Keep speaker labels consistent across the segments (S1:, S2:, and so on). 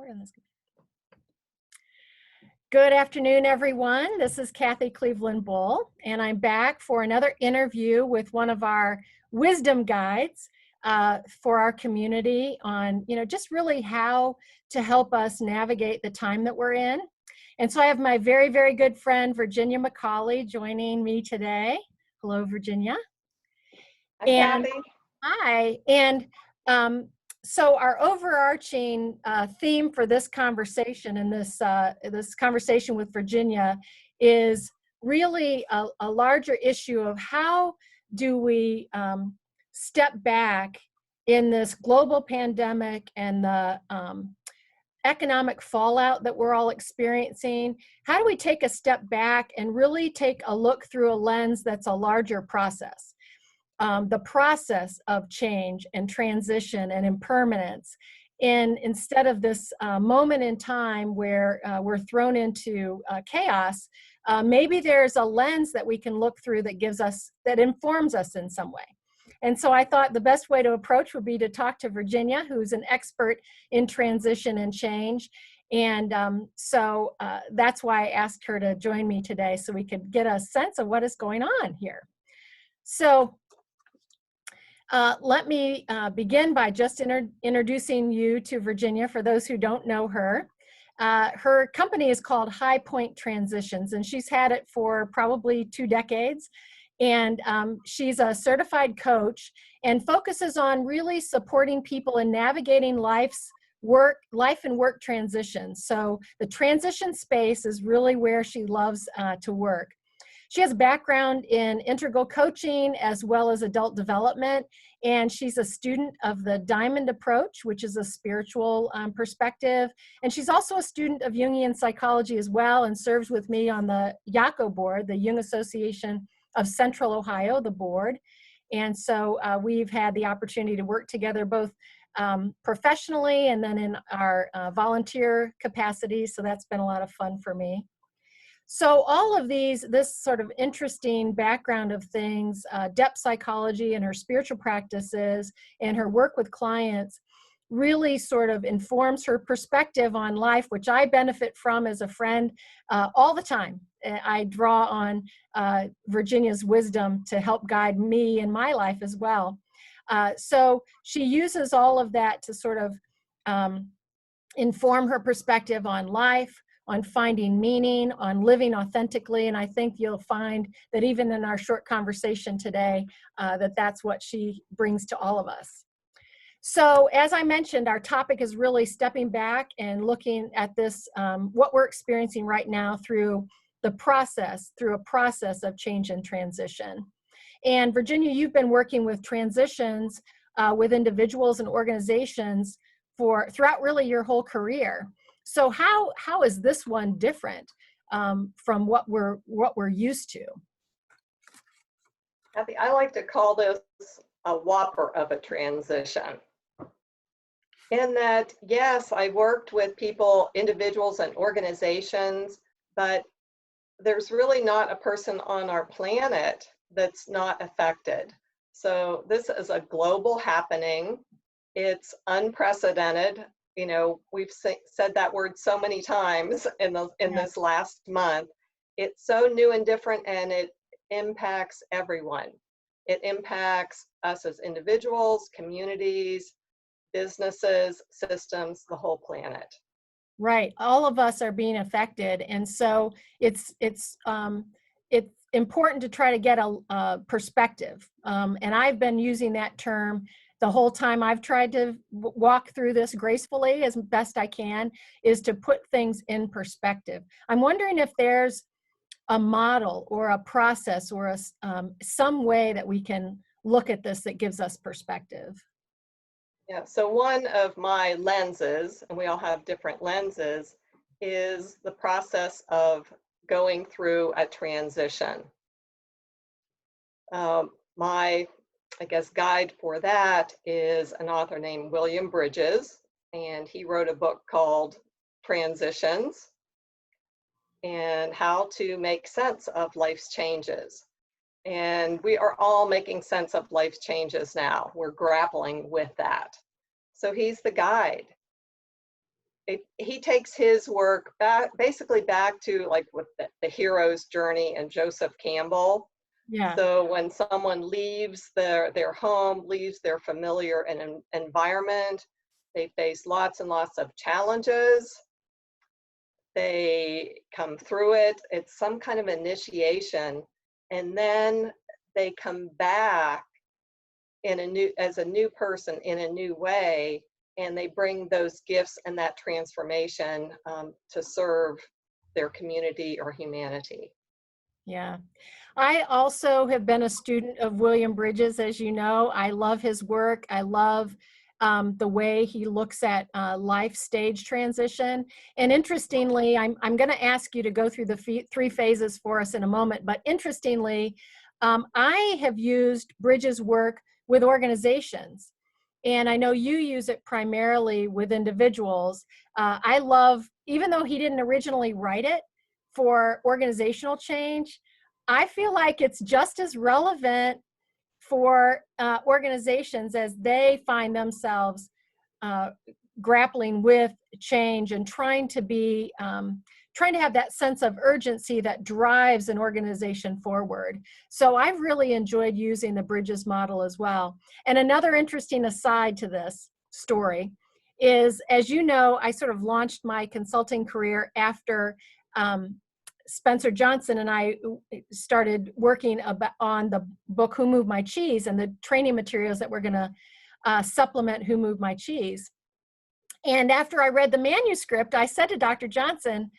S1: record on this. Good afternoon, everyone. This is Kathy Cleveland Bull, and I'm back for another interview with one of our wisdom guides for our community on, just really how to help us navigate the time that we're in. And so I have my very, very good friend, Virginia Macali, joining me today. Hello, Virginia.
S2: Hi, Kathy.
S1: Hi. And so our overarching theme for this conversation and this conversation with Virginia is really a larger issue of how do we step back in this global pandemic and the economic fallout that we're all experiencing. How do we take a step back and really take a look through a lens that's a larger process? The process of change and transition and impermanence. And instead of this moment in time where we're thrown into chaos, maybe there's a lens that we can look through that informs us in some way. And so I thought the best way to approach would be to talk to Virginia, who's an expert in transition and change. And so that's why I asked her to join me today so we could get a sense of what is going on here. So let me begin by just introducing you to Virginia for those who don't know her. Her company is called High Point Transitions, and she's had it for probably 2 decades. And she's a certified coach and focuses on really supporting people in navigating life and work transitions. So the transition space is really where she loves to work. She has a background in integral coaching as well as adult development, and she's a student of the Diamond Approach, which is a spiritual perspective. And she's also a student of Jungian psychology as well, and serves with me on the YACO board, the Jung Association of Central Ohio, the board. And so we've had the opportunity to work together both professionally and then in our volunteer capacity. So that's been a lot of fun for me. So all of this sort of interesting background of things, depth psychology and her spiritual practices and her work with clients really sort of informs her perspective on life, which I benefit from as a friend all the time. I draw on Virginia's wisdom to help guide me in my life as well. So she uses all of that to sort of inform her perspective on life, on finding meaning, on living authentically. And I think you'll find that even in our short conversation today, that's what she brings to all of us. So as I mentioned, our topic is really stepping back and looking at this, what we're experiencing right now through a process of change and transition. And Virginia, you've been working with transitions with individuals and organizations throughout really your whole career. So how is this one different from what we're used to?
S2: Kathy, I like to call this a whopper of a transition. In that, yes, I worked with people, individuals and organizations, but there's really not a person on our planet that's not affected. So this is a global happening. It's unprecedented. We've said that word so many times in this last month. It's so new and different, and it impacts everyone. It impacts us as individuals, communities, businesses, systems, the whole planet.
S1: Right. All of us are being affected. And so it's important to try to get a perspective. And I've been using that term the whole time I've tried to walk through this gracefully as best I can, is to put things in perspective. I'm wondering if there's a model or a process or some way that we can look at this that gives us perspective.
S2: Yeah, so one of my lenses, and we all have different lenses, is the process of going through a transition. My guide for that is an author named William Bridges, and he wrote a book called Transitions and How to Make Sense of Life's Changes. And we are all making sense of life's changes now. We're grappling with that. So he's the guide. he takes his work back, basically back to like with the hero's journey and Joseph Campbell.
S1: Yeah.
S2: So when someone leaves their home, leaves their familiar environment, they face lots and lots of challenges. They come through it. It's some kind of initiation, and then they come back as a new person in a new way, and they bring those gifts and that transformation to serve their community or humanity.
S1: Yeah. I also have been a student of William Bridges, as you know. I love his work. I love the way he looks at life stage transition. And interestingly, I'm going to ask you to go through the three phases for us in a moment. But interestingly, I have used Bridges' work with organizations. And I know you use it primarily with individuals. I love, even though he didn't originally write it for organizational change, I feel like it's just as relevant for organizations as they find themselves uh, grappling with change and trying to have that sense of urgency that drives an organization forward. So I've really enjoyed using the Bridges model as well. And another interesting aside to this story is, as you know, I sort of launched my consulting career after Spencer Johnson and I started working on the book Who Moved My Cheese and the training materials that we're going to supplement Who Moved My Cheese. And after I read the manuscript, I said to Dr. Johnson,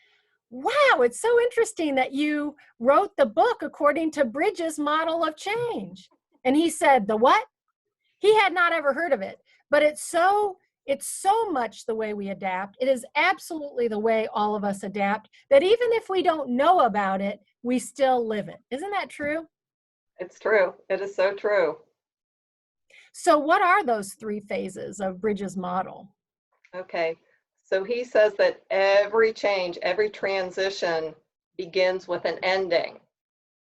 S1: wow, it's so interesting that you wrote the book according to Bridges' model of change. And he said, the what? He had not ever heard of it, but it's so much the way we adapt. It is absolutely the way all of us adapt, that even if we don't know about it, we still live it. Isn't that true?
S2: It's true. It is so true.
S1: So what are those three phases of Bridges' model?
S2: Okay. So he says that every change, every transition begins with an ending.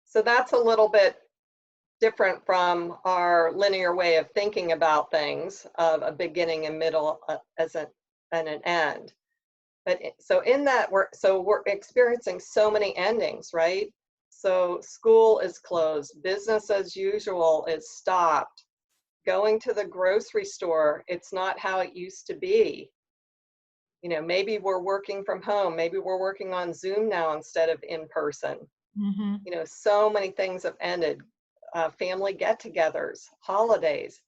S2: So that's a little bit different from our linear way of thinking about things, of a beginning and middle and an end. But so in that, we're experiencing so many endings, right? So school is closed, business as usual is stopped. Going to the grocery store, it's not how it used to be. You know, maybe we're working from home, maybe we're working on Zoom now instead of in person.
S1: Mm-hmm.
S2: You know, so many things have ended. Family get-togethers, holidays,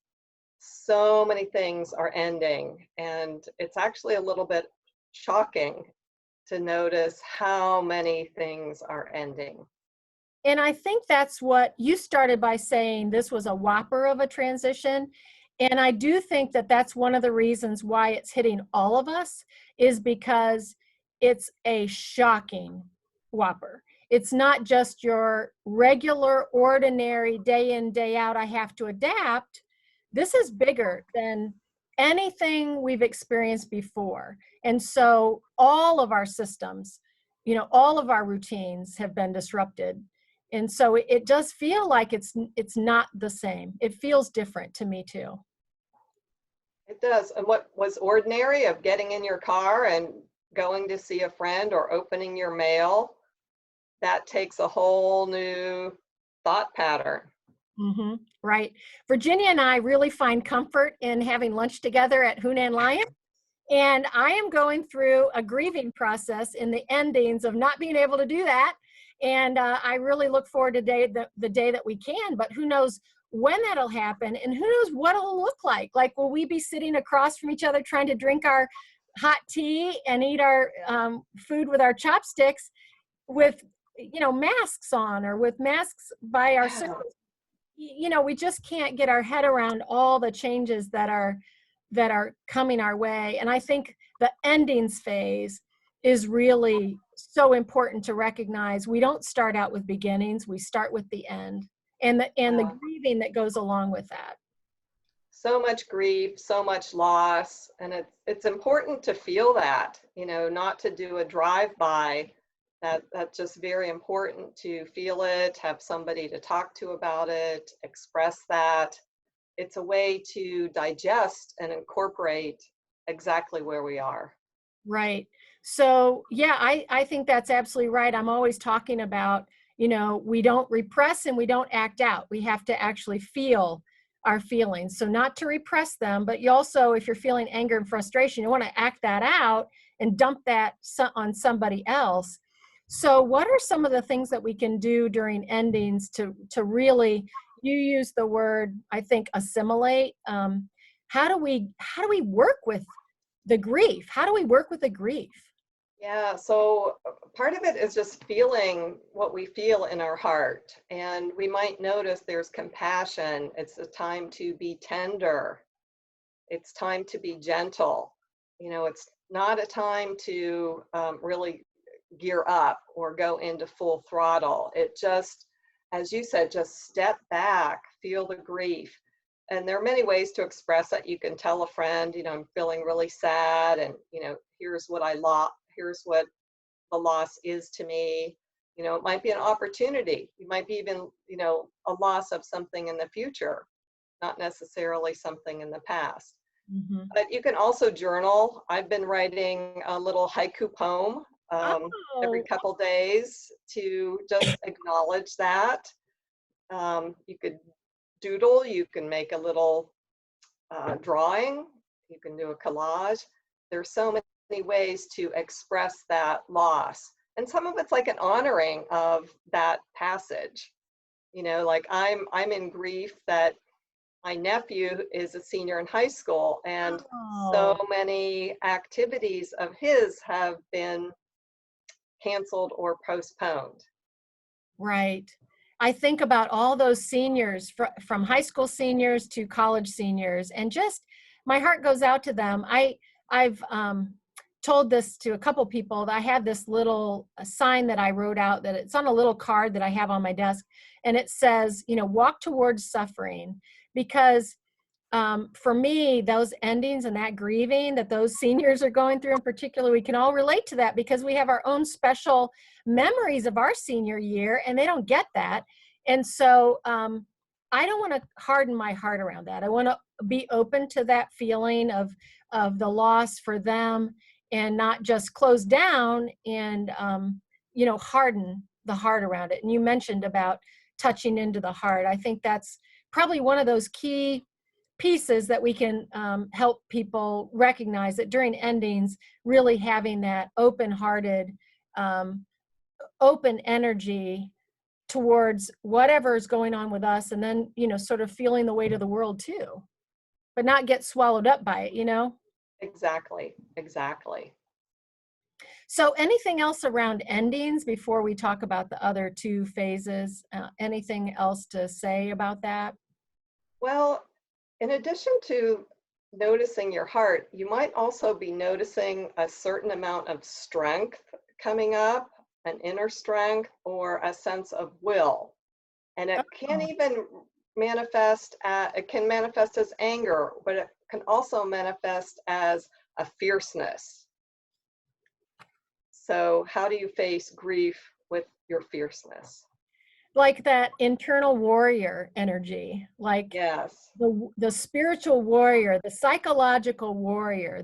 S2: so many things are ending, and it's actually a little bit shocking to notice how many things are ending.
S1: And I think that's what you started by saying, this was a whopper of a transition. And I do think that that's one of the reasons why it's hitting all of us, is because it's a shocking whopper. It's not just your regular, ordinary day in, day out, I have to adapt. This is bigger than anything we've experienced before. And so all of our systems, all of our routines have been disrupted. And so it does feel like it's not the same. It feels different to me too.
S2: It does. And what was ordinary of getting in your car and going to see a friend or opening your mail, that takes a whole new thought pattern.
S1: Mm-hmm. Right. Virginia and I really find comfort in having lunch together at Hunan Lion. And I am going through a grieving process in the endings of not being able to do that. And I really look forward to the day that we can, but who knows when that'll happen, and who knows what it'll look like. Like, will we be sitting across from each other trying to drink our hot tea and eat our food with our chopsticks with, masks on, or with masks by our
S2: Yeah.
S1: we just can't get our head around all the changes that are coming our way. And I think the endings phase is really so important to recognize. We don't start out with beginnings, we start with the end, and the
S2: Yeah.
S1: grieving that goes along with that.
S2: So much grief, so much loss, and it's important to feel that, you know, not to do a drive-by. That's just very important to feel it, have somebody to talk to about it, express that. It's a way to digest and incorporate exactly where we are.
S1: Right. So, yeah, I think that's absolutely right. I'm always talking about, we don't repress and we don't act out. We have to actually feel our feelings. So, not to repress them, but you also, if you're feeling anger and frustration, you want to act that out and dump that on somebody else. So, what are some of the things that we can do during endings to really, you use the word, I think, assimilate. How do we work with the grief? How do we work with the grief?
S2: Yeah, so part of it is just feeling what we feel in our heart. And we might notice there's compassion. It's a time to be tender. It's time to be gentle. It's not a time to really gear up or go into full throttle. It just, as you said, just step back, feel the grief. And there are many ways to express it. You can tell a friend, I'm feeling really sad, and here's what I lost, here's what the loss is to me. It might be an opportunity. You might be even, a loss of something in the future, not necessarily something in the past.
S1: Hmm.
S2: But you can also journal. I've been writing a little haiku poem every
S1: Oh,
S2: couple days to just acknowledge that. You could doodle, you can make a little drawing, you can do a collage. There's so many ways to express that loss. And some of it's like an honoring of that passage. Like I'm in grief that my nephew is a senior in high school, and so
S1: oh,
S2: many activities of his have been canceled or postponed.
S1: right. I think about all those seniors from high school seniors to college seniors, and just my heart goes out to them. I've told this to a couple people that I have this little sign that I wrote out, that it's on a little card that I have on my desk, and it says, walk towards suffering, because for me, those endings and that grieving that those seniors are going through in particular, we can all relate to that because we have our own special memories of our senior year and they don't get that. And so I don't want to harden my heart around that. I want to be open to that feeling of the loss for them, and not just close down and, harden the heart around it. And you mentioned about touching into the heart. I think that's probably one of those key pieces that we can help people recognize that during endings, really having that open-hearted, um, open energy towards whatever is going on with us, and then sort of feeling the weight of the world too, but not get swallowed up by it.
S2: Exactly, exactly.
S1: So anything else around endings before we talk about the other two phases? Anything else to say about that?
S2: Well, in addition to noticing your heart, you might also be noticing a certain amount of strength coming up, an inner strength, or a sense of will. And it can
S1: Oh,
S2: even it can manifest as anger, but it can also manifest as a fierceness. So how do you face grief with your fierceness?
S1: like that internal warrior energy, like
S2: Yes.
S1: the spiritual warrior, the psychological warrior,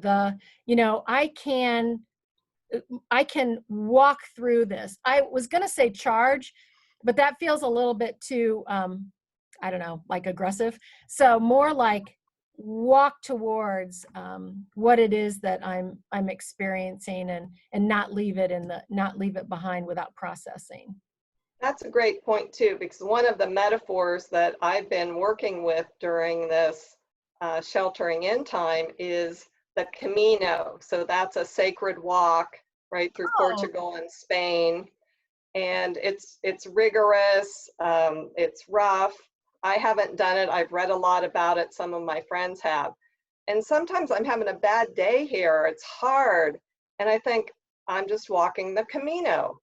S1: I can walk through this. I was going to say charge, but that feels a little bit too, I don't know, like aggressive. So more like walk towards what it is that I'm experiencing, and not leave it behind without processing.
S2: That's a great point too, because one of the metaphors that I've been working with during this sheltering in time is the Camino. So that's a sacred walk right through
S1: Oh,
S2: Portugal and Spain, and it's rigorous, it's rough. I haven't done it. I've read a lot about it. Some of my friends have, and sometimes I'm having a bad day here. It's hard, and I think I'm just walking the Camino.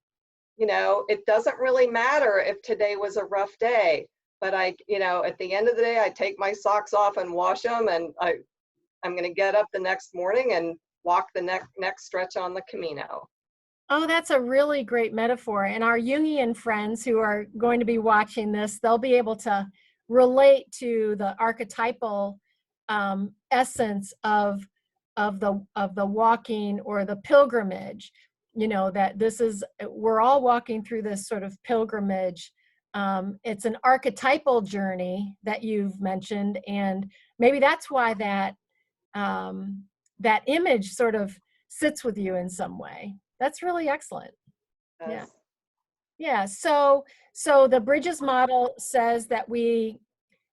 S2: It doesn't really matter if today was a rough day, but at the end of the day, I take my socks off and wash them, and I'm going to get up the next morning and walk the next stretch on the Camino.
S1: oh, that's a really great metaphor. And our Jungian friends who are going to be watching this, they'll be able to relate to the archetypal essence of of the walking or the pilgrimage, you know, that this is, we're all walking through this sort of pilgrimage. It's an archetypal journey that you've mentioned, and maybe that's why that that image sort of sits with you in some way. That's really excellent. Yeah.
S2: Yes.
S1: Yeah. So the Bridges model says that we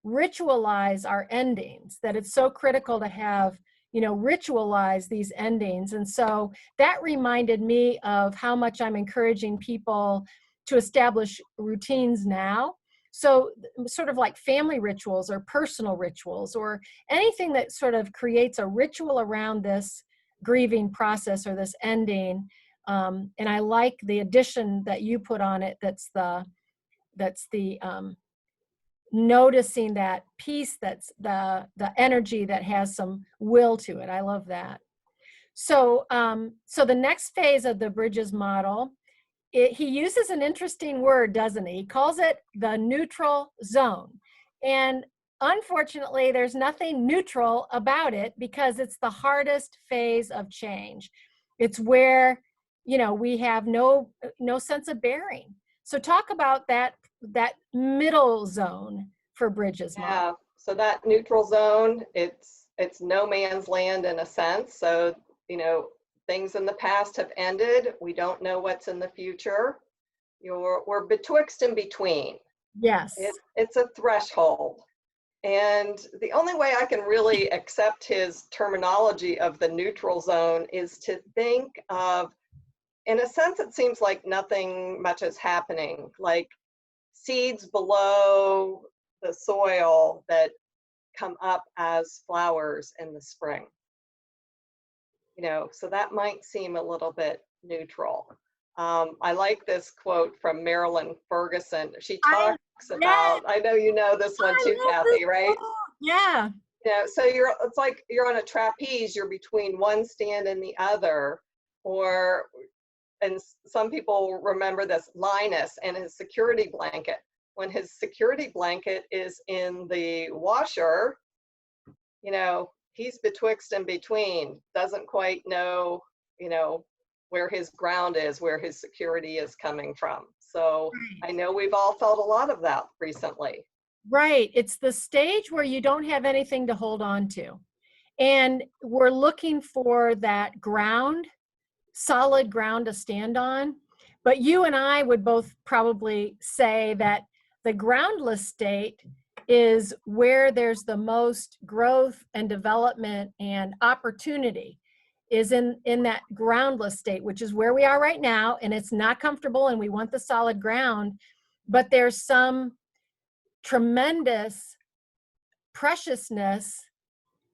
S1: ritualize our endings, that it's so critical to have, you know, ritualize these endings. And so that reminded me of how much I'm encouraging people to establish routines now. So sort of like family rituals or personal rituals or anything that sort of creates a ritual around this grieving process or this ending. And I like the addition that you put on it. That's the noticing that piece, that's the energy that has some will to it. I love that. So so the next phase of the Bridges model, he uses an interesting word, doesn't he? He calls it the neutral zone. And unfortunately, there's nothing neutral about it because it's the hardest phase of change. It's where, you know, we have no sense of bearing. So talk about that middle zone for Bridges model.
S2: Yeah. So that neutral zone, it's no man's land in a sense. So, you know, things in the past have ended. We don't know what's in the future. We're betwixt and between.
S1: Yes.
S2: It's a threshold. And the only way I can really accept his terminology of the neutral zone is to think of, in a sense, it seems like nothing much is happening, like seeds below the soil that come up as flowers in the spring. You know, so that might seem a little bit neutral. I like this quote from Marilyn Ferguson. She
S1: I,
S2: talks
S1: yeah,
S2: about, I know you know this one
S1: I
S2: too,
S1: love this
S2: Kathy, right?
S1: quote. Yeah.
S2: You know, so it's like you're on a trapeze, you're between one stand and the other, or, and some people remember this, Linus and his security blanket. When his security blanket is in the washer, you know, he's betwixt and between, doesn't quite know, you know, where his ground is, where his security is coming from. So I know we've all felt a lot of that recently.
S1: Right. It's the stage where you don't have anything to hold on to. And we're looking for that ground, solid ground to stand on. But you and I would both probably say that the groundless state is where there's the most growth and development and opportunity, is in that groundless state, which is where we are right now. And it's not comfortable and we want the solid ground, but there's some tremendous preciousness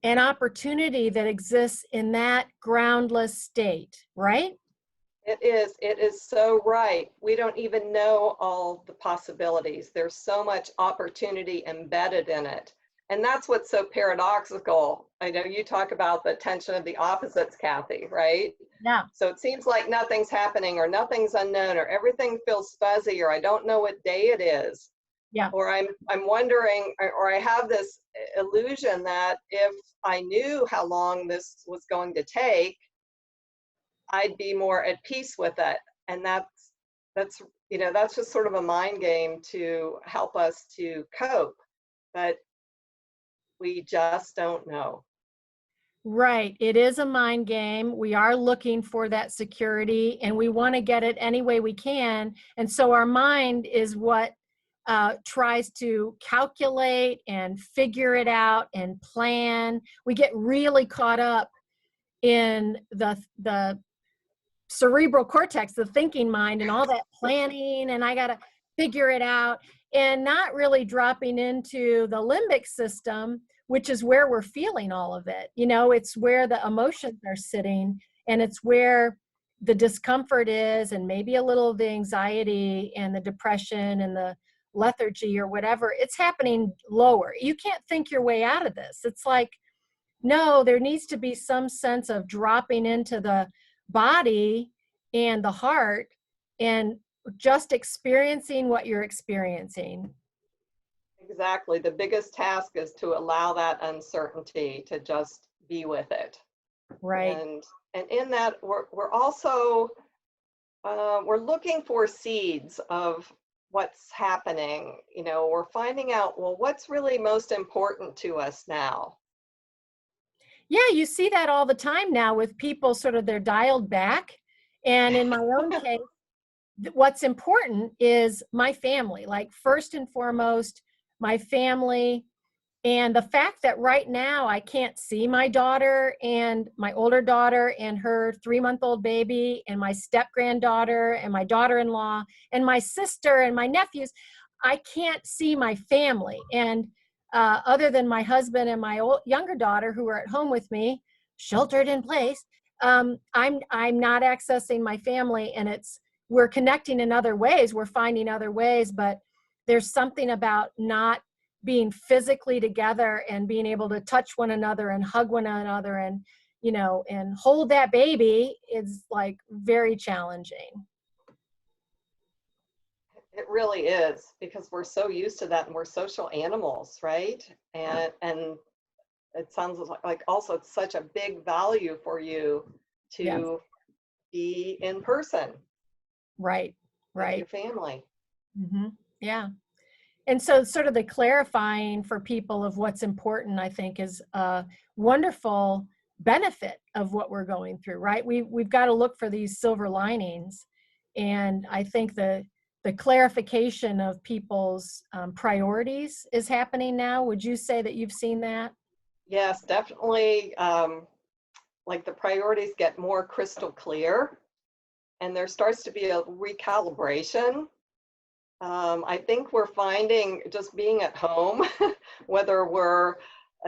S1: and opportunity that exists in that groundless state, right?
S2: It is so right. We don't even know all the possibilities. There's so much opportunity embedded in it. And that's what's so paradoxical. I know you talk about the tension of the opposites, Kathy, right?
S1: Yeah.
S2: So it seems like nothing's happening or nothing's unknown or everything feels fuzzy or I don't know what day it is.
S1: Yeah.
S2: Or I'm wondering, or I have this illusion that if I knew how long this was going to take, I'd be more at peace with it. And that's you know, that's just sort of a mind game to help us to cope. But we just don't know.
S1: Right. It is a mind game. We are looking for that security and we want to get it any way we can. And so our mind is what tries to calculate and figure it out and plan. We get really caught up in the cerebral cortex, the thinking mind, and all that planning, and I got to figure it out, and not really dropping into the limbic system, which is where we're feeling all of it. You know, it's where the emotions are sitting, and it's where the discomfort is, and maybe a little of the anxiety and the depression and the lethargy or whatever. It's happening lower. You can't think your way out of this. It's like, no, there needs to be some sense of dropping into the body and the heart and just experiencing what you're experiencing.
S2: Exactly. The biggest task is to allow that uncertainty to just be with it.
S1: Right.
S2: And in that, we're also we're looking for seeds of what's happening. You know, we're finding out, well, what's really most important to us now.
S1: Yeah, you see that all the time now with people sort of they're dialed back. And in my own case, what's important is my family, like first and foremost, my family. And the fact that right now I can't see my daughter and my older daughter and her 3-month-old baby and my step granddaughter and my daughter-in-law and my sister and my nephews, I can't see my family. And other than my husband and my younger daughter who are at home with me, sheltered in place, I'm not accessing my family, and we're connecting in other ways. We're finding other ways, but there's something about not being physically together and being able to touch one another and hug one another and, you know, and hold that baby is like very challenging.
S2: It really is, because we're so used to that and we're social animals, right? And it sounds like also it's such a big value for you
S1: Yeah.
S2: to be in person
S1: Right.
S2: with
S1: Right.
S2: your family.
S1: Yeah. And so sort of the clarifying for people of what's important, I think, is a wonderful benefit of what we're going through, right? We've got to look for these silver linings. And I think the clarification of people's priorities is happening now. Would you say that you've seen that?
S2: Yes, definitely. Like the priorities get more crystal clear, and there starts to be a recalibration. I think we're finding just being at home, whether we're,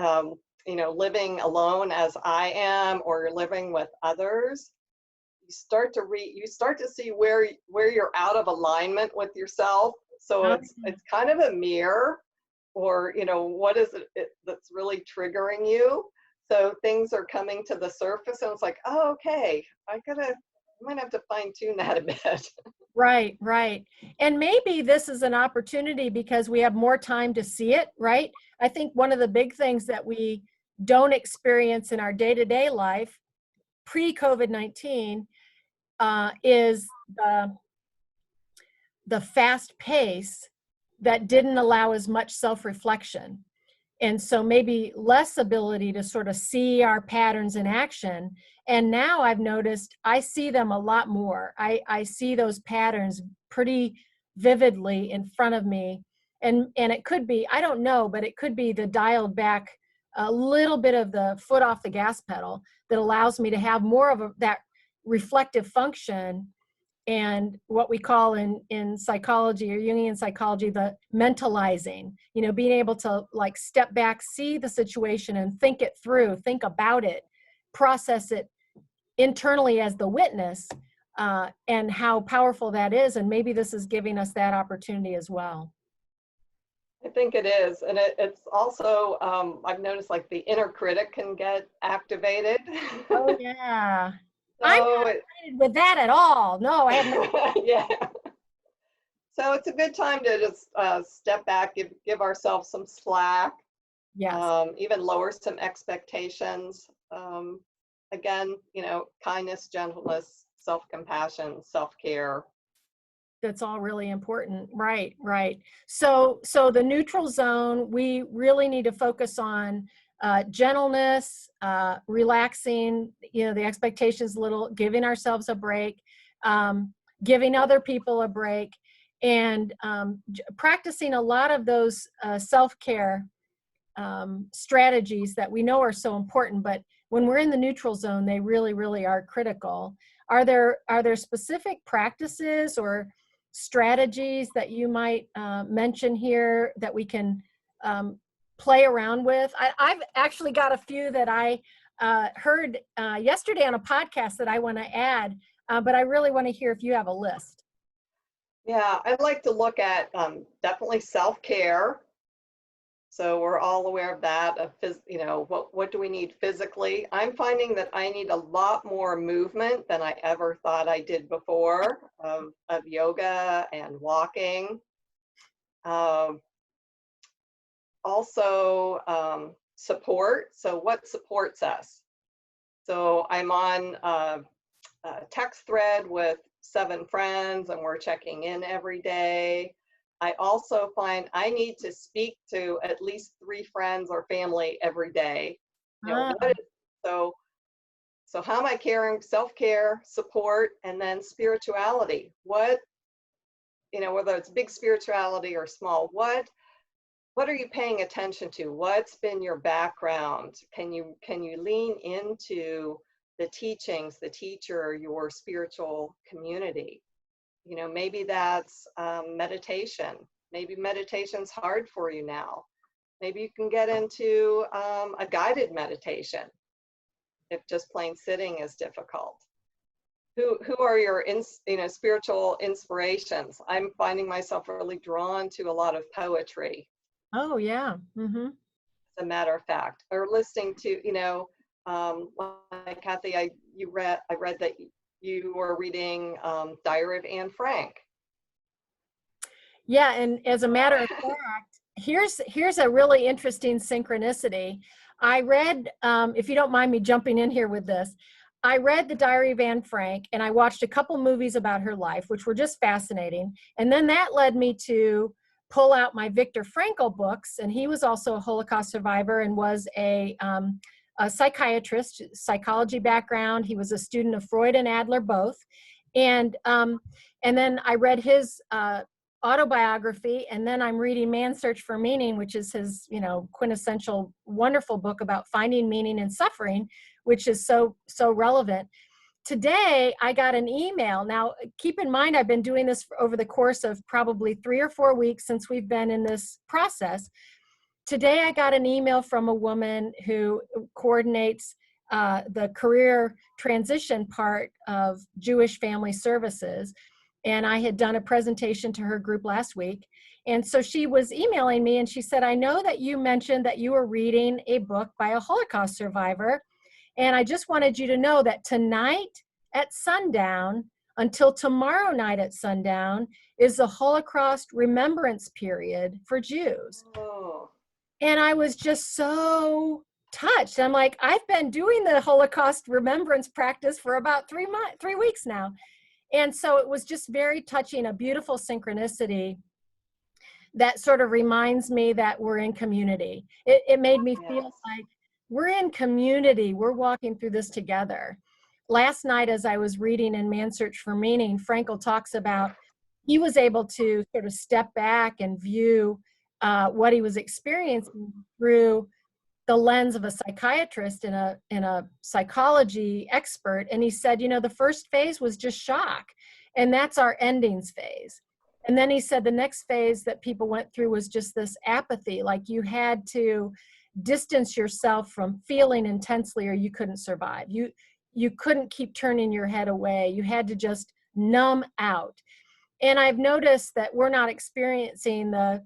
S2: um, you know, living alone as I am, or living with others, you start to see where you're out of alignment with yourself. So
S1: Oh,
S2: it's kind of a mirror, or you know, what is it that's really triggering you. So things are coming to the surface, and it's like, oh, okay, I might have to fine tune that a bit.
S1: right, right. And maybe this is an opportunity because we have more time to see it, right? I think one of the big things that we don't experience in our day-to-day life pre-COVID-19 is the fast pace that didn't allow as much self-reflection. And so maybe less ability to sort of see our patterns in action. And now I've noticed I see them a lot more. I see those patterns pretty vividly in front of me. And it could be, I don't know, but it could be the dialed back a little bit of the foot off the gas pedal that allows me to have more of that reflective function, and what we call in psychology or Jungian psychology, the mentalizing, you know, being able to like step back, see the situation and think it through, think about it, process it internally as the witness, and how powerful that is. And maybe this is giving us that opportunity as well.
S2: I think it is. And it's also, I've noticed like the inner critic can get activated.
S1: Oh yeah. I'm
S2: So,
S1: not excited with that at all. No, I have no.
S2: yeah. So it's a good time to just step back, give ourselves some slack,
S1: Yes.
S2: even lower some expectations. Again, you know, kindness, gentleness, self-compassion, self-care.
S1: That's all really important. Right, right. So the neutral zone, we really need to focus on gentleness, relaxing, you know, the expectations a little, giving ourselves a break, giving other people a break, and practicing a lot of those self-care strategies that we know are so important, but when we're in the neutral zone, they really, really are critical. Are there specific practices or strategies that you might mention here that we can play around with? I've actually got a few that I heard yesterday on a podcast that I want to add, but I really want to hear if you have a list.
S2: Yeah, I'd like to look at definitely self-care. So we're all aware of that, you know, what do we need physically? I'm finding that I need a lot more movement than I ever thought I did before, of yoga and walking. Um, Also, support. So what supports us? So I'm on a text thread with 7 friends and we're checking in every day. I also find I need to speak to at least 3 friends or family every day. You know,
S1: Ah,
S2: what is, so so how am I caring? Self-care, support, and then spirituality. What, you know, whether it's big spirituality or small, what are you paying attention to? What's been your background? Can you lean into the teachings, the teacher, your spiritual community? You know, maybe that's meditation. Maybe meditation's hard for you now. Maybe you can get into a guided meditation if just plain sitting is difficult. Who are your spiritual inspirations? I'm finding myself really drawn to a lot of poetry,
S1: oh yeah.
S2: as a matter of fact, or listening to, like Kathy, I read that you were reading Diary of Anne Frank.
S1: Yeah, and as a matter of fact, here's a really interesting synchronicity. I read, if you don't mind me jumping in here with this, I read the Diary of Anne Frank, and I watched a couple movies about her life, which were just fascinating. And then that led me to pull out my Viktor Frankl books, and he was also a Holocaust survivor and was a psychiatrist, psychology background. He was a student of Freud and Adler both, and then I read his autobiography, and then I'm reading Man's Search for Meaning, which is his, quintessential wonderful book about finding meaning in suffering, which is so relevant. Today I got an email. Now keep in mind, I've been doing this over the course of probably 3 or 4 weeks since we've been in this process. Today I got an email from a woman who coordinates the career transition part of Jewish Family Services. And I had done a presentation to her group last week. And so she was emailing me and she said, I know that you mentioned that you were reading a book by a Holocaust survivor. And I just wanted you to know that tonight at sundown until tomorrow night at sundown is the Holocaust remembrance period for Jews.
S2: Oh,
S1: And I was just so touched. I'm like, I've been doing the Holocaust remembrance practice for about 3 weeks now. And so it was just very touching, a beautiful synchronicity that sort of reminds me that we're in community. It made me feel
S2: yes.
S1: like we're in community. We're walking through this together. Last night, as I was reading in Man's Search for Meaning, Frankl talks about he was able to sort of step back and view what he was experiencing through the lens of a psychiatrist and a psychology expert. And he said, the first phase was just shock, and that's our endings phase. And then he said the next phase that people went through was just this apathy, like you had to distance yourself from feeling intensely or you couldn't survive. You couldn't keep turning your head away. You had to just numb out. And I've noticed that we're not experiencing the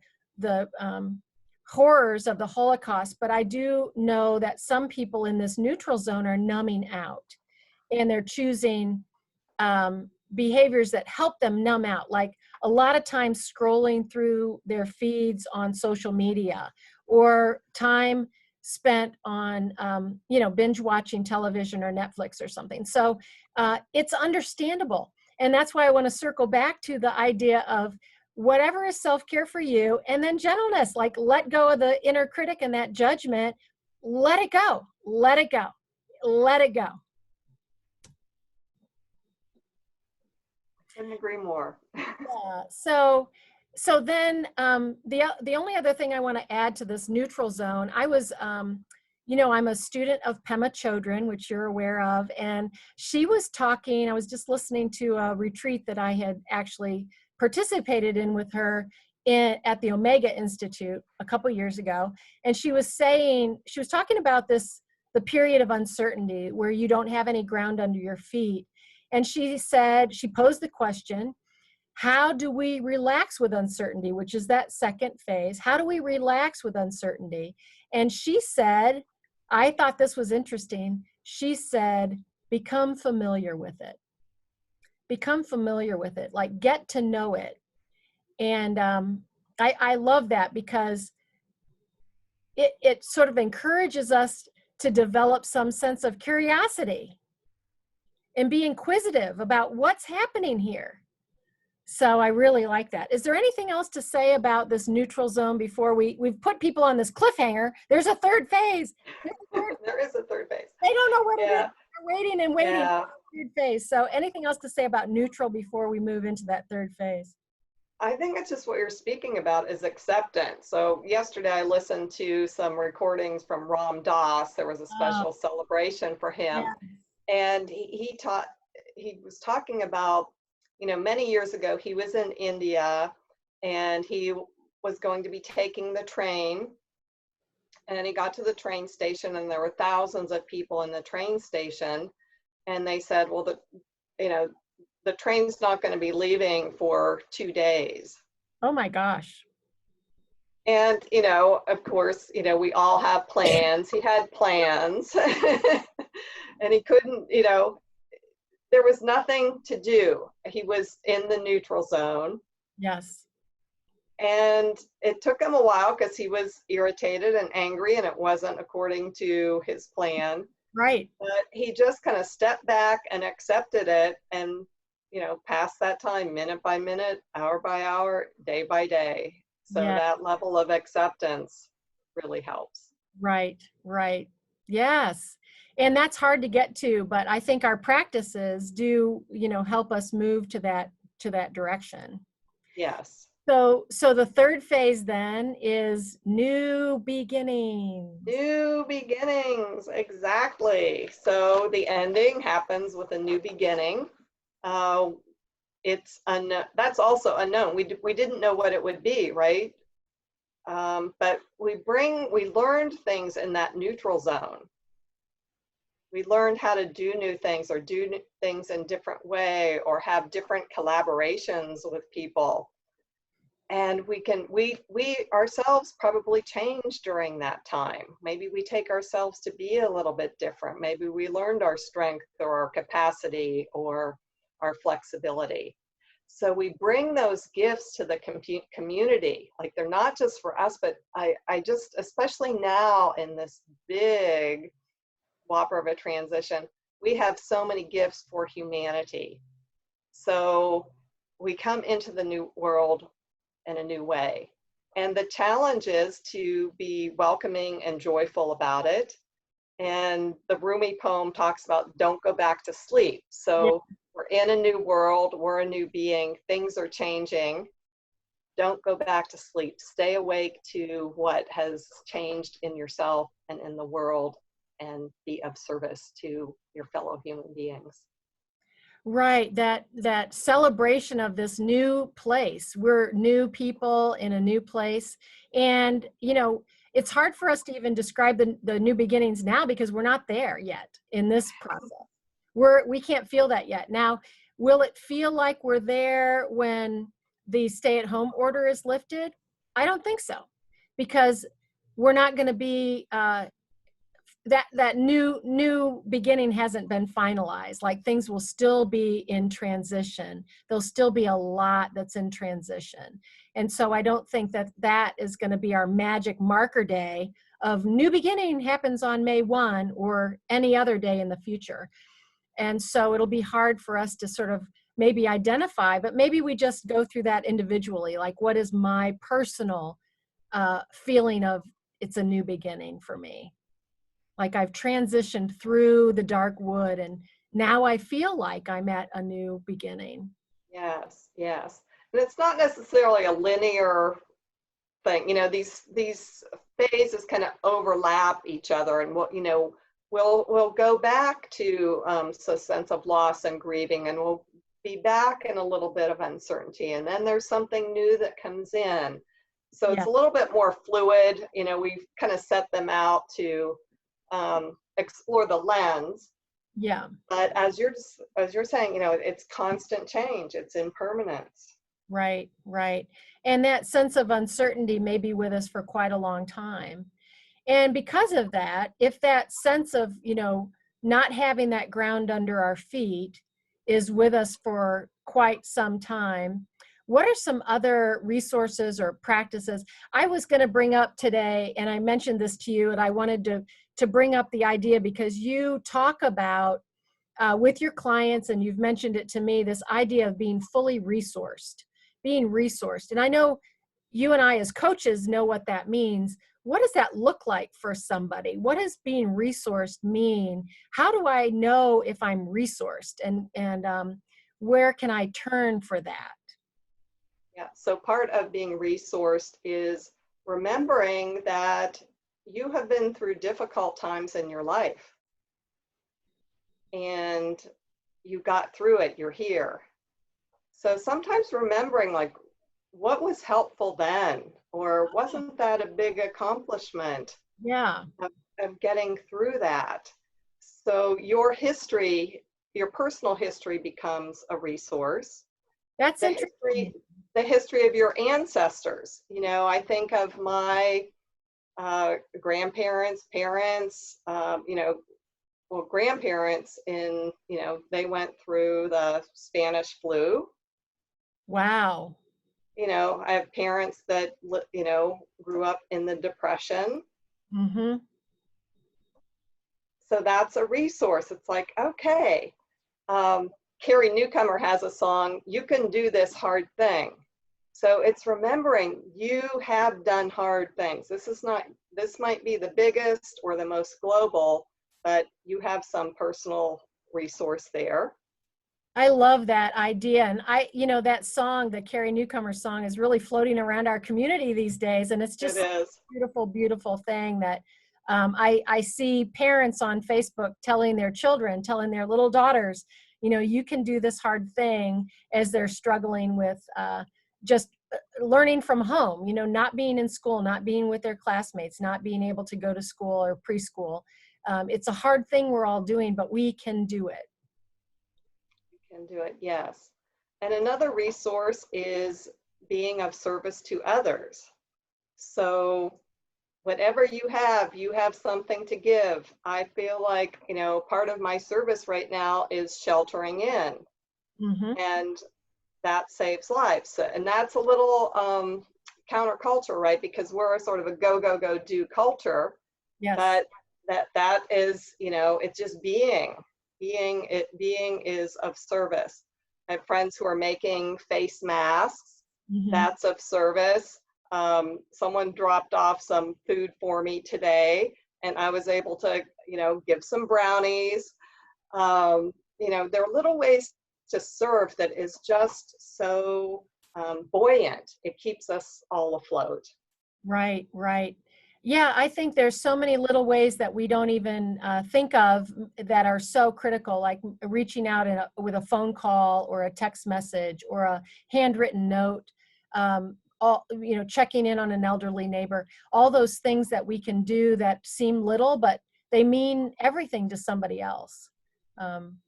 S1: horrors of the Holocaust, but I do know that some people in this neutral zone are numbing out, and they're choosing behaviors that help them numb out, like a lot of times scrolling through their feeds on social media, or time spent on binge watching television or Netflix or something. So it's understandable. And that's why I want to circle back to the idea of whatever is self-care for you, and then gentleness, like let go of the inner critic and that judgment. Let it go. Let it go. Let it go.
S2: Couldn't agree more.
S1: Yeah. So then the only other thing I want to add to this neutral zone, I was I'm a student of Pema Chodron, which you're aware of, and she was talking. I was just listening to a retreat that I had actually participated in with her at the Omega Institute a couple years ago, and she was talking about the period of uncertainty where you don't have any ground under your feet. And she posed the question, how do we relax with uncertainty, which is that second phase? How do we relax with uncertainty? And she said, I thought this was interesting. She said, become familiar with it. Become familiar with it, like get to know it. And I love that because it sort of encourages us to develop some sense of curiosity and be inquisitive about what's happening here. So I really like that. Is there anything else to say about this neutral zone before we've put people on this cliffhanger? There's a third phase.
S2: There is a third phase.
S1: They don't know what it is.
S2: Yeah.
S1: They're waiting and waiting
S2: Yeah.
S1: for the third phase. So anything else to say about neutral before we move into that third phase?
S2: I think it's just what you're speaking about is acceptance. So yesterday I listened to some recordings from Ram Dass. There was a special celebration for him.
S1: Yeah.
S2: And he was talking about, you know, many years ago, he was in India and he was going to be taking the train, and he got to the train station and there were thousands of people in the train station. And they said, well, the train's not going to be leaving for 2 days.
S1: Oh my gosh.
S2: And, you know, of course, you know, we all have plans. He had plans and he couldn't, you know, there was nothing to do. He was in the neutral zone.
S1: Yes.
S2: And it took him a while because he was irritated and angry and it wasn't according to his plan.
S1: Right.
S2: But he just kind of stepped back and accepted it and, you know, passed that time minute by minute, hour by hour, day by day. So
S1: Yeah.
S2: that level of acceptance really helps.
S1: Right, right. Yes. And that's hard to get to, but I think our practices do, you know, help us move to that direction.
S2: Yes.
S1: So the third phase then is new beginnings.
S2: New beginnings, exactly. So the ending happens with a new beginning. It's that's also unknown. We didn't know what it would be, right? But we learned things in that neutral zone. We learned how to do new things or do things in different way or have different collaborations with people. And we ourselves probably change during that time. Maybe we take ourselves to be a little bit different. Maybe we learned our strength or our capacity or our flexibility. So we bring those gifts to the community. Like they're not just for us, but I just, especially now in this big whopper of a transition, we have so many gifts for humanity. So we come into the new world in a new way. And the challenge is to be welcoming and joyful about it. And the Rumi poem talks about don't go back to sleep. So we're in a new world, we're a new being, things are changing. Don't go back to sleep. Stay awake to what has changed in yourself and in the world and be of service to your fellow human beings.
S1: Right, that celebration of this new place. We're new people in a new place. And, you know, it's hard for us to even describe the new beginnings now because we're not there yet in this process. We can't feel that yet. Now, will it feel like we're there when the stay-at-home order is lifted? I don't think so, because we're not going to be that new beginning hasn't been finalized. Like things will still be in transition. There'll still be a lot that's in transition. And so I don't think that is going to be our magic marker day of new beginning happens on May 1 or any other day in the future. And so it'll be hard for us to sort of maybe identify, but maybe we just go through that individually. Like, what is my personal feeling of it's a new beginning for me? Like I've transitioned through the dark wood and now I feel like I'm at a new beginning.
S2: Yes, yes. And it's not necessarily a linear thing. You know, these phases kind of overlap each other, and we'll go back to a sense of loss and grieving, and we'll be back in a little bit of uncertainty, and then there's something new that comes in. So it's a little bit more fluid. You know, we've kind of set them out to explore the lens.
S1: Yeah.
S2: But as you're saying, you know, it's constant change. It's impermanence.
S1: Right, right. And that sense of uncertainty may be with us for quite a long time. And because of that, if that sense of, you know, not having that ground under our feet is with us for quite some time, what are some other resources or practices? I was going to bring up today, and I mentioned this to you, and I wanted to bring up the idea because you talk about with your clients, and you've mentioned it to me, this idea of being fully resourced, being resourced. And I know you and I as coaches know what that means. What does that look like for somebody? What does being resourced mean? How do I know if I'm resourced, and where can I turn for that?
S2: Yeah, so part of being resourced is remembering that you have been through difficult times in your life and you got through it, you're here. So sometimes remembering, like, what was helpful then, or wasn't that a big accomplishment
S1: Yeah,
S2: of getting through that? So your history, your personal history becomes a resource.
S1: that's
S2: The
S1: interesting.
S2: history, the history of your ancestors. You know, I think of my grandparents, parents, well, grandparents they went through the Spanish flu.
S1: Wow.
S2: I have parents that, grew up in the Depression.
S1: Mm-hmm.
S2: So that's a resource. It's like, okay, um, Carrie Newcomer has a song, "You Can Do This Hard Thing." So it's remembering you have done hard things. This might be the biggest or the most global, but you have some personal resource there.
S1: I love that idea. And that song, the Carrie Newcomer song, is really floating around our community these days. And it's
S2: It
S1: just such
S2: is.
S1: a beautiful, beautiful thing that I see parents on Facebook telling their children, telling their little daughters, you can do this hard thing as they're struggling with just learning from home, not being in school, not being with their classmates, not being able to go to school or preschool. It's a hard thing we're all doing, but we can do it.
S2: You can do it, yes. And another resource is being of service to others. So whatever you have something to give. I feel like, part of my service right now is sheltering in,
S1: Mm-hmm.
S2: and that saves lives. And that's a little counterculture, right? Because we're a sort of a go, go, go do culture,
S1: Yes.
S2: but that is, it's just being is of service. I have friends who are making face masks.
S1: Mm-hmm.
S2: That's of service. Someone dropped off some food for me today, and I was able to, give some brownies. There are little ways to serve that is just so buoyant. It keeps us all afloat.
S1: Right, right. Yeah, I think there's so many little ways that we don't even think of that are so critical, like reaching out with a phone call or a text message or a handwritten note, checking in on an elderly neighbor, all those things that we can do that seem little, but they mean everything to somebody else.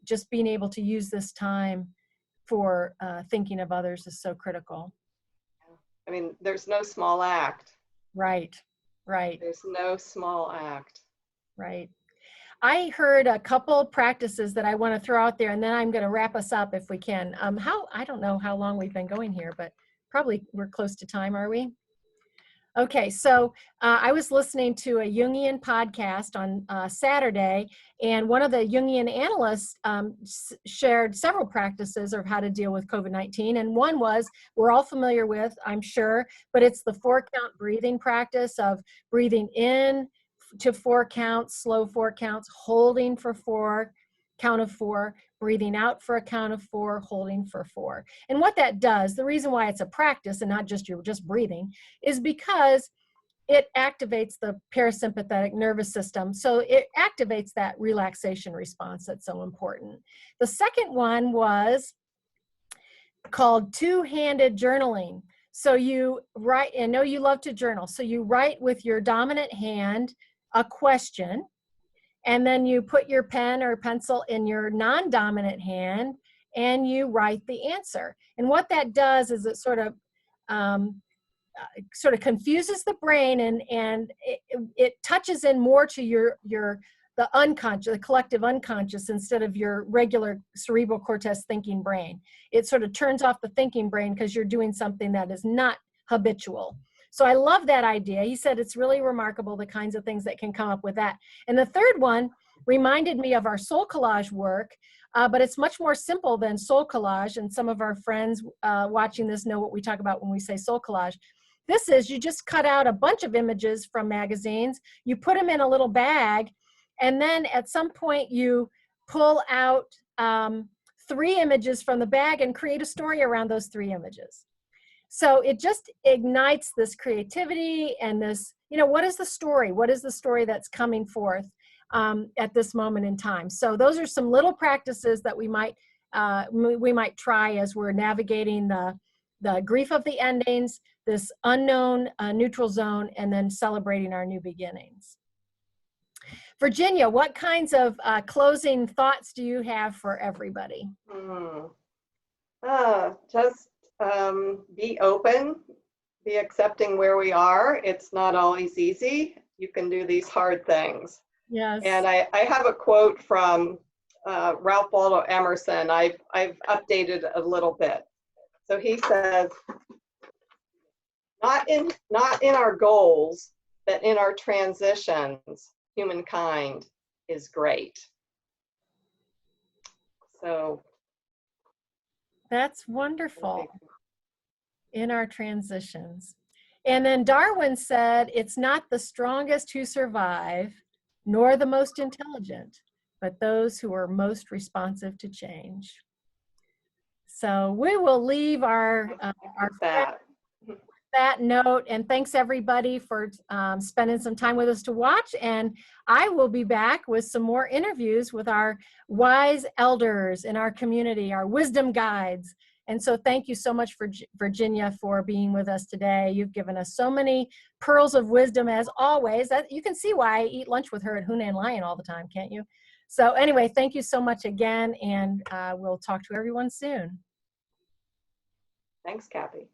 S1: Just being able to use this time for thinking of others is so critical.
S2: I mean, there's no small act.
S1: Right, right.
S2: There's no small act.
S1: Right. I heard a couple practices that I want to throw out there, and then I'm going to wrap us up if we can. I don't know how long we've been going here, but probably we're close to time, are we? Okay, so I was listening to a Jungian podcast on Saturday, and one of the Jungian analysts shared several practices of how to deal with COVID-19. And one was, we're all familiar with, I'm sure, but it's the 4-count breathing practice of breathing in to 4 counts, slow 4 counts, holding for 4, count of 4, breathing out for a count of 4, holding for 4. And what that does, the reason why it's a practice and not just you're just breathing, is because it activates the parasympathetic nervous system. So it activates that relaxation response that's so important. The second one was called two-handed journaling. So you write, and I know you love to journal, so you write with your dominant hand a question, and then you put your pen or pencil in your non-dominant hand and you write the answer. And what that does is it um, sort of confuses the brain, and it touches in more to your the unconscious, the collective unconscious, instead of your regular cerebral cortex thinking brain. It sort of turns off the thinking brain because you're doing something that is not habitual. So I love that idea. He said it's really remarkable the kinds of things that can come up with that. And the third one reminded me of our soul collage work, but it's much more simple than soul collage. And some of our friends watching this know what we talk about when we say soul collage. This is, you just cut out a bunch of images from magazines, you put them in a little bag, and then at some point you pull out 3 images from the bag and create a story around those 3 images. So it just ignites this creativity and this, you know, what is the story? What is the story that's coming forth at this moment in time? So those are some little practices that we might try as we're navigating the grief of the endings, this unknown neutral zone, and then celebrating our new beginnings. Virginia, what kinds of closing thoughts do you have for everybody?
S2: Just be open, be accepting where we are. It's not always easy. You can do these hard things.
S1: Yes.
S2: And I have a quote from Ralph Waldo Emerson. I've updated a little bit. So he says, not in our goals, but in our transitions, humankind is great. So
S1: that's wonderful. In our transitions. And then Darwin said, it's not the strongest who survive, nor the most intelligent, but those who are most responsive to change. So we will leave our that note, and thanks everybody for spending some time with us to watch. And I will be back with some more interviews with our wise elders in our community, our wisdom guides. And so thank you so much, for Virginia, for being with us today. You've given us so many pearls of wisdom, as always. You can see why I eat lunch with her at Hunan Lion all the time, can't you? So anyway, thank you so much again, and we'll talk to everyone soon.
S2: Thanks, Kathy.